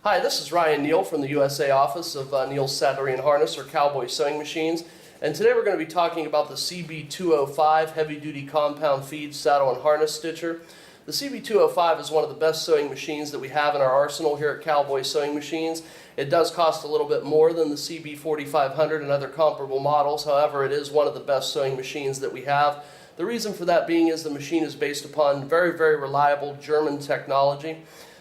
Hi, this is Ryan Neal from the USA office of Neal's Saddlery and Harness, or CowBoy Sewing Machines. And today we're going to be talking about the CB205 heavy-duty compound feed saddle and harness stitcher. The CB205 is one of the best sewing machines that we have in our arsenal here at CowBoy Sewing Machines. It does cost a little bit more than the CB4500 and other comparable models. However, it is one of the best sewing machines that we have. The reason for that being is the machine is based upon very, very reliable German technology.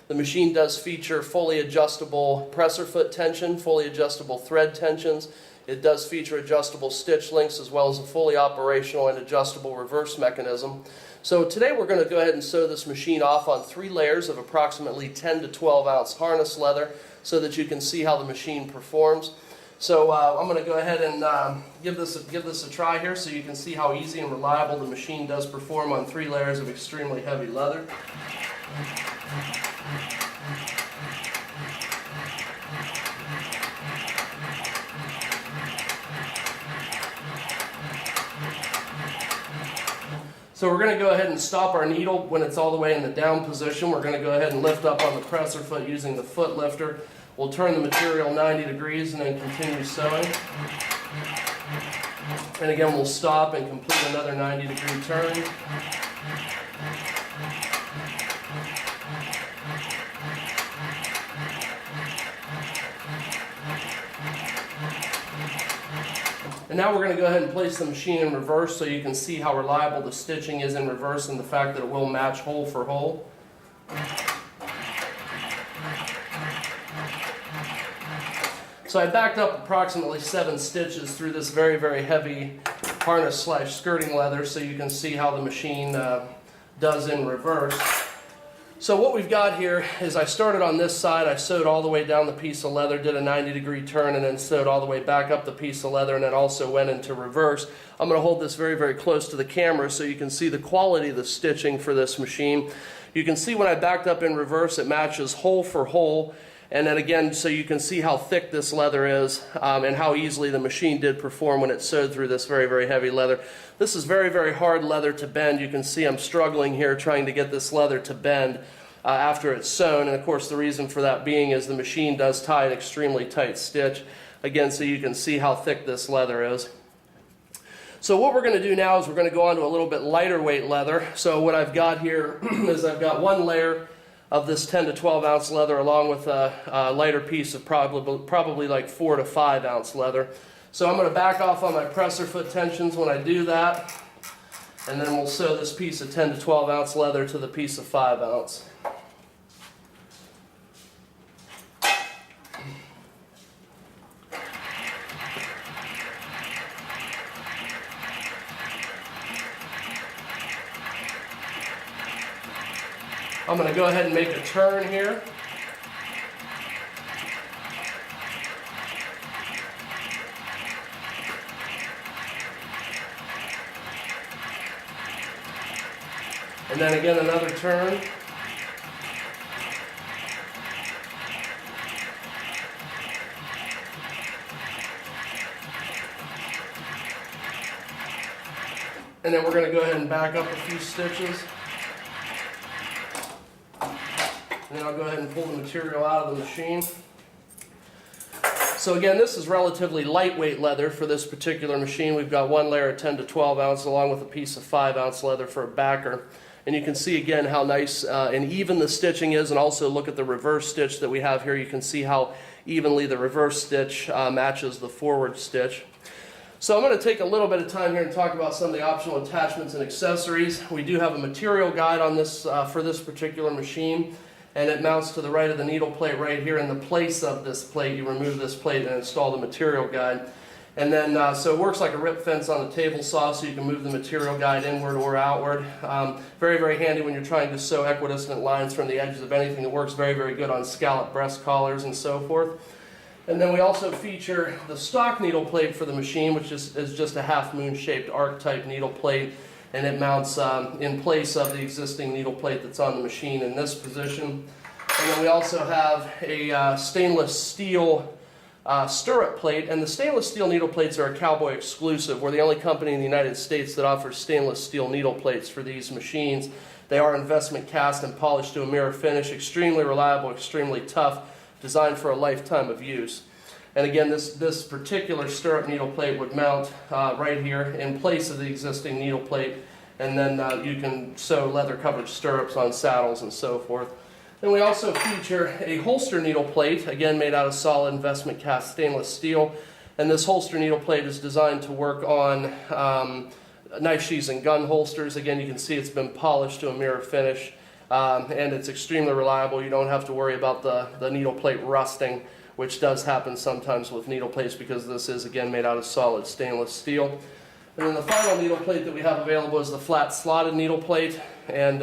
The machine does feature fully adjustable presser foot tension, fully adjustable thread tensions. It does feature adjustable stitch lengths as well as a fully operational and adjustable reverse mechanism. So today we're going to go ahead and sew this machine off on 3 layers of approximately 10 to 12 ounce harness leather so that you can see how the machine performs. So I'm going to go ahead and give this a try here so you can see how easy and reliable the machine does perform on 3 layers of extremely heavy leather. So we're going to go ahead and stop our needle when it's all the way in the down position. We're going to go ahead and lift up on the presser foot using the foot lifter. We'll turn the material 90 degrees and then continue sewing. And again, we'll stop and complete another 90-degree turn. And now we're going to go ahead and place the machine in reverse so you can see how reliable the stitching is in reverse and the fact that it will match hole for hole. So I backed up approximately 7 stitches through this very, very heavy harness / skirting leather so you can see how the machine does in reverse. So what we've got here is I started on this side, I sewed all the way down the piece of leather, did a 90-degree turn, and then sewed all the way back up the piece of leather, and then also went into reverse. I'm going to hold this very, very close to the camera so you can see the quality of the stitching for this machine. You can see when I backed up in reverse, it matches hole for hole. And then again, so you can see how thick this leather is and how easily the machine did perform when it sewed through this very, very heavy leather. This is very, very hard leather to bend. You can see I'm struggling here trying to get this leather to bend after it's sewn. And of course, the reason for that being is the machine does tie an extremely tight stitch. Again, so you can see how thick this leather is. So what we're going to do now is we're going to go on to a little bit lighter weight leather. So what I've got here is I've got 1 layer of this 10 to 12 ounce leather along with a lighter piece of probably like 4 to 5 ounce leather. So I'm going to back off on my presser foot tensions when I do that, and then we'll sew this piece of 10 to 12 ounce leather to the piece of 5 ounce. I'm going to go ahead and make a turn here. And then again another turn. And then we're going to go ahead and back up a few stitches. And then I'll go ahead and pull the material out of the machine. So again, this is relatively lightweight leather for this particular machine. We've got 1 layer of 10 to 12 ounce along with a piece of 5 ounce leather for a backer. And you can see again how nice and even the stitching is, and also look at the reverse stitch that we have here. You can see how evenly the reverse stitch matches the forward stitch. So I'm going to take a little bit of time here and talk about some of the optional attachments and accessories. We do have a material guide on this for this particular machine. And it mounts to the right of the needle plate right here. In the place of this plate, you remove this plate and install the material guide. And then, so it works like a rip fence on a table saw, so you can move the material guide inward or outward. Very, very handy when you're trying to sew equidistant lines from the edges of anything. It works very, very good on scallop breast collars and so forth. And then we also feature the stock needle plate for the machine, which is just a half-moon shaped arc type needle plate. And it mounts in place of the existing needle plate that's on the machine in this position. And then we also have a stainless steel stirrup plate, and the stainless steel needle plates are a CowBoy exclusive. We're the only company in the United States that offers stainless steel needle plates for these machines. They are investment cast and polished to a mirror finish, extremely reliable, extremely tough. designed for a lifetime of use. And again, this particular stirrup needle plate would mount right here in place of the existing needle plate, and then you can sew leather-covered stirrups on saddles and so forth. Then we also feature a holster needle plate, again made out of solid investment cast stainless steel. And this holster needle plate is designed to work on knife sheaths and gun holsters. Again, you can see it's been polished to a mirror finish, and it's extremely reliable. You don't have to worry about the needle plate rusting, which does happen sometimes with needle plates because this is, again, made out of solid stainless steel. And then the final needle plate that we have available is the flat slotted needle plate, and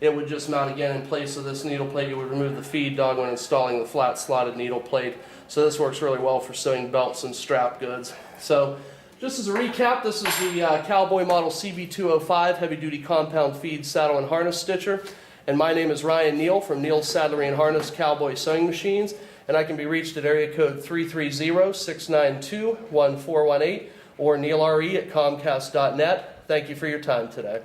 it would just mount again in place of this needle plate. You would remove the feed dog when installing the flat slotted needle plate. So this works really well for sewing belts and strap goods. So just as a recap, this is the CowBoy model CB205 heavy duty compound feed saddle and harness stitcher. And my name is Ryan Neal from Neal's Saddlery and Harness CowBoy Sewing Machines. And I can be reached at area code 330-692-1418 or neilre@comcast.net. Thank you for your time today.